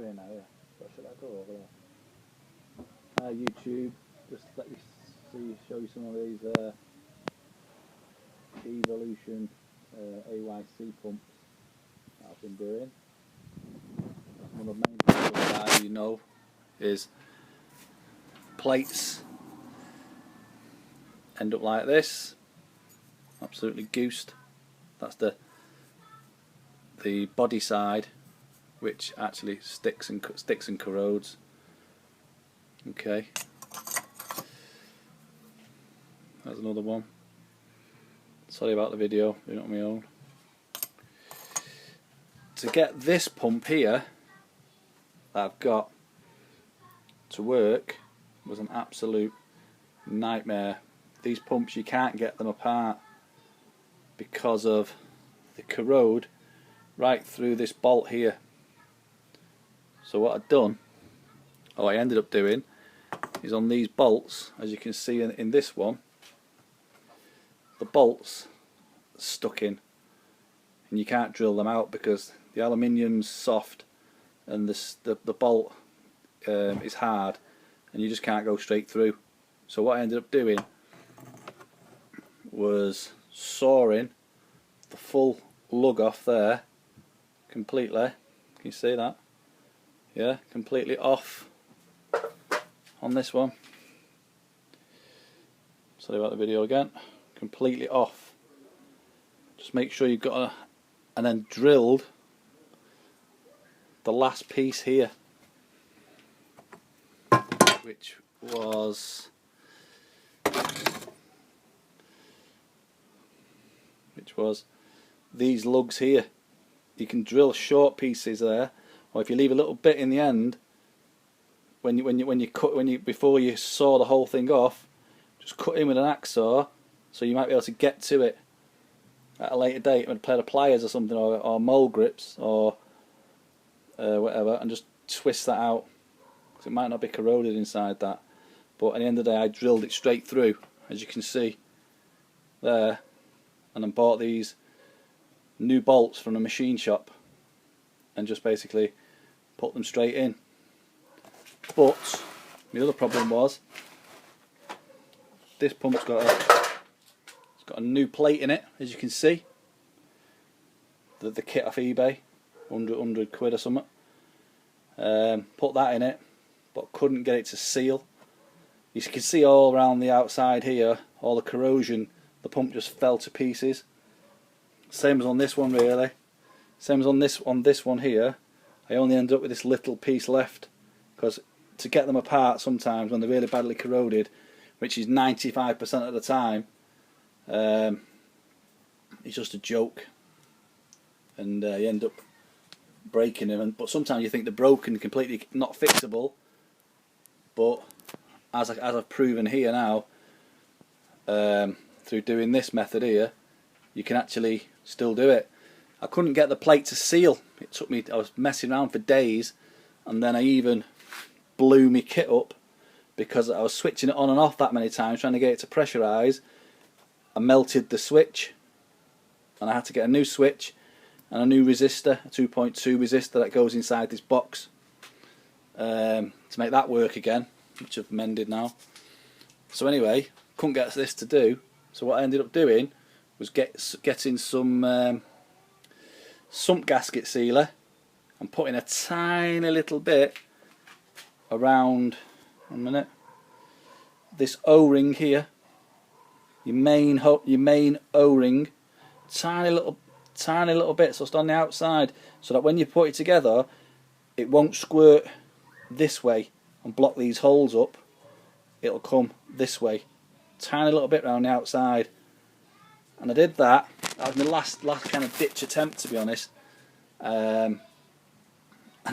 here now, yeah. So should I go over there? YouTube, just let you show you some of these Evolution AYC pumps that I've been doing. One of the main things that you know is plates end up like this, absolutely goosed. That's the body side, which actually sticks and corrodes. Okay, there's another one. Sorry about the video, doing it on my own. To get this pump here that I've got to work was an absolute nightmare. These pumps, you can't get them apart because of the corrode right through this bolt here. So what I've done, or I ended up doing, is on these bolts, as you can see in this one, the bolts are stuck in, and you can't drill them out because the aluminium's soft and the bolt is hard, and you just can't go straight through. So what I ended up doing was sawing the full lug off there completely. Can you see that? Yeah, completely off on this one. Sorry about the video again. Completely off. Just make sure you've got and then drilled the last piece here, which was these lugs here. You can drill short pieces there, or if you leave a little bit in the end, before you saw the whole thing off, just cut in with an hacksaw, so you might be able to get to it at a later date with a pair of pliers or something, or mole grips, or whatever, and just twist that out, because it might not be corroded inside that. But at the end of the day, I drilled it straight through, as you can see there, and then bought these new bolts from the machine shop and just basically put them straight in. But the other problem was this pump's got a new plate in it, as you can see. The kit off eBay, 100 quid or something. Put that in it, but couldn't get it to seal. You can see all around the outside here, all the corrosion. The pump just fell to pieces. Same as on this one, really. Same as on this one here. I only ended up with this little piece left, because to get them apart sometimes when they're really badly corroded, which is 95% of the time, it's just a joke, and you end up breaking them. But sometimes you think they're broken, completely not fixable. But as I've proven here now, through doing this method here, you can actually still do it. I couldn't get the plate to seal. It took me, I was messing around for days, and then I even blew my kit up because I was switching it on and off that many times trying to get it to pressurise. I melted the switch, and I had to get a new switch and a new resistor, a 2.2 resistor that goes inside this box, to make that work again, which I've mended now. So anyway, couldn't get this to do, so what I ended up doing was getting some sump gasket sealer and putting a tiny little bit around, one minute, this O-ring here, your main O-ring, tiny little bit, so it's on the outside, so that when you put it together, it won't squirt this way and block these holes up. It'll come this way, tiny little bit around the outside. And I did that. That was my last kind of ditch attempt, to be honest, and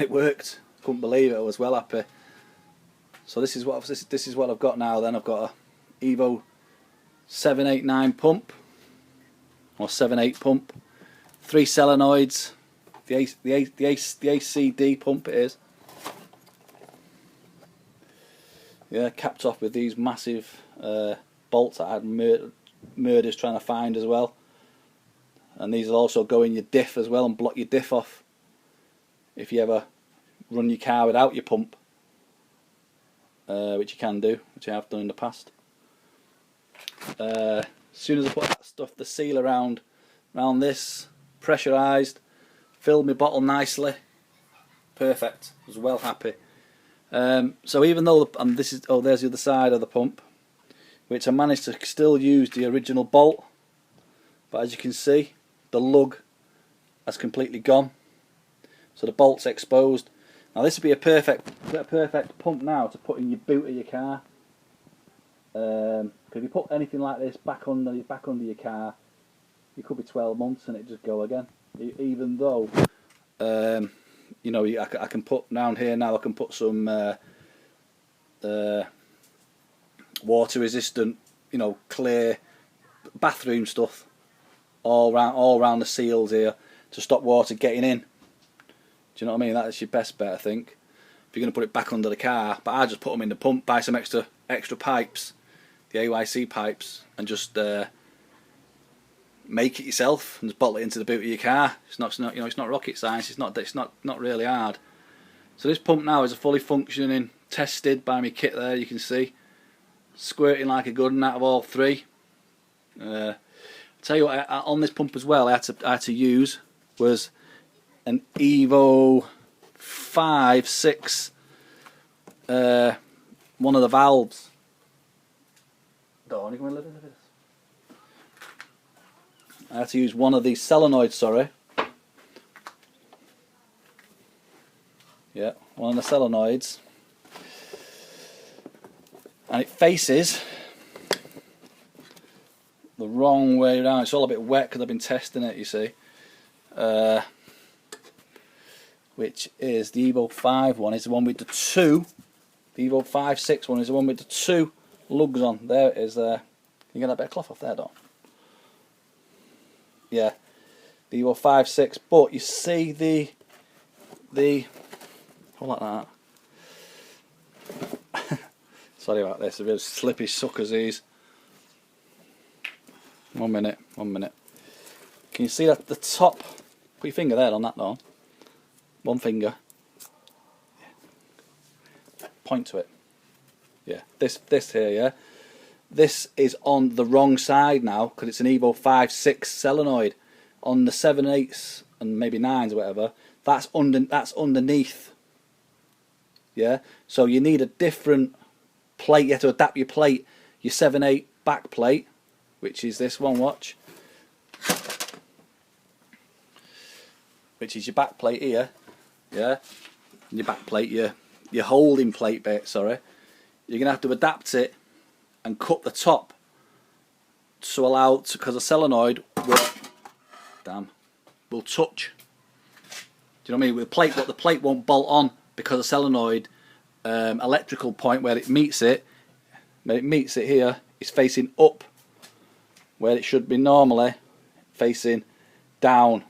it worked. Couldn't believe it. I was well happy. So this is what I've got now. Then I've got a Evo 789 pump, or 78 pump, 3 solenoids, the ACD pump it is. Yeah, capped off with these massive bolts that I had murders trying to find as well, and these will also go in your diff as well and block your diff off if you ever run your car without your pump, which you can do, which I have done in the past. As soon as I put that stuff, the seal around this, pressurised, filled my bottle nicely, perfect. I was well happy. So even though, and this is, oh, there's the other side of the pump, which I managed to still use the original bolt, but as you can see, the lug has completely gone, so the bolt's exposed. Now this would be a perfect pump now to put in your boot of your car. If you put anything like this back under your car, it could be 12 months and it just go again. Even though, you know, I can put down here now. I can put some water resistant, you know, clear bathroom stuff all round the seals here to stop water getting in. Do you know what I mean? That's your best bet, I think, if you're going to put it back under the car. But I just put them in the pump, buy some extra pipes, the AYC pipes, and just make it yourself and just bottle it into the boot of your car. It's not you know, it's not rocket science. It's not really hard. So this pump now is a fully functioning, tested by my kit there. You can see squirting like a good one out of all three. I'll tell you what, on this pump as well, I had to use was an Evo 5-6, one of the valves. I had to use one of these solenoids, sorry. Yeah, one of the solenoids. And it faces the wrong way around. It's all a bit wet because I've been testing it, you see. Which is the Evo 5 one, is the one with the two. The Evo 5-6 one is the one with the two lugs on. There it is there. Can you get that bit of cloth off there, Don? Yeah. The Evo 5-6, but you see the hold like that. Sorry about this, a bit of slippy suckers these. 1 minute. Can you see that the top? Put your finger there on that, Don. One finger. Point to it. Yeah, this here, yeah. This is on the wrong side now because it's an Evo 5-6 solenoid. On the 7/8s and maybe 9s or whatever, that's underneath. Yeah, so you need a different plate. You have to adapt your plate, your 7/8 back plate, which is this one. Watch. Which is your back plate here. Yeah, and your back plate, your holding plate bit. Sorry, you're gonna have to adapt it and cut the top to allow, because a solenoid will touch. Do you know what I mean? With the plate, but the plate won't bolt on because a solenoid electrical point where it meets it here is facing up, where it should be normally facing down.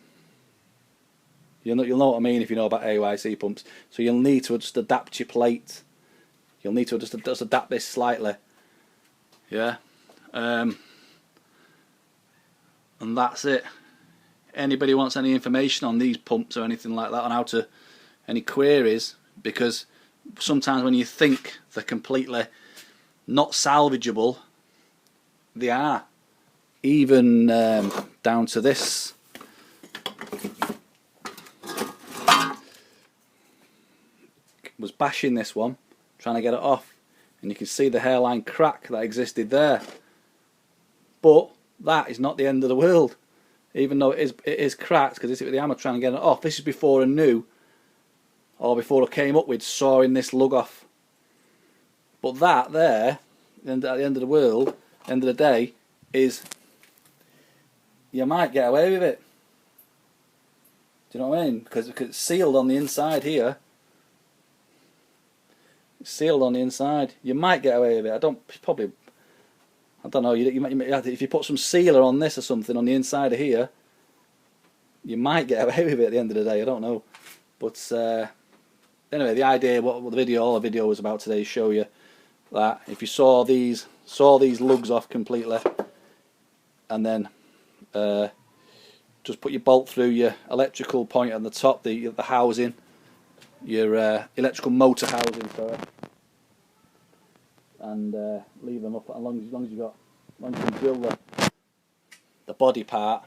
You'll know what I mean if you know about AYC pumps. So you'll need to just adapt your plate. You'll need to just adapt this slightly. Yeah. And that's it. Anybody wants any information on these pumps or anything like that, on how to, any queries, because sometimes when you think they're completely not salvageable, they are. Even down to this. Was bashing this one, trying to get it off, and you can see the hairline crack that existed there. But that is not the end of the world, even though it is cracked, because it's with the hammer trying to get it off. This is before I knew, or before I came up with sawing this lug off. But that there, at the end of the world, end of the day, is you might get away with it. Do you know what I mean? Because it's sealed on the inside here. It's sealed on the inside. You might get away with it. I don't know. You might, if you put some sealer on this or something on the inside of here, you might get away with it at the end of the day. I don't know. But anyway, the idea, all the video was about today, is show you that if you saw these lugs off completely, and then just put your bolt through your electrical point on the top, the housing, your electrical motor housing, sorry, and leave them up as long as you can drill the body part.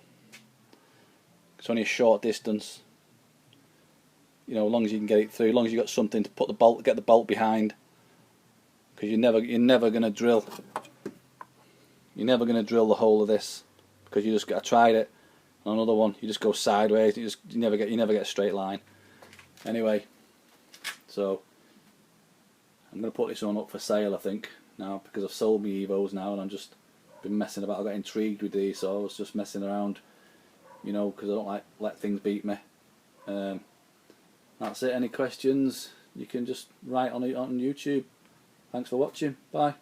It's only a short distance, you know, as long as you can get it through, as long as you've got something to put the bolt, get the bolt behind, because you're never going to drill the whole of this, because you just got tried it on another one, you just go sideways, you never get a straight line. Anyway, so I'm going to put this one up for sale, I think, now, because I've sold my Evos now, and I'm just been messing about. I got intrigued with these, so I was just messing around, you know, because I don't like let things beat me. That's it. Any questions, you can just write on it on YouTube. Thanks for watching. Bye.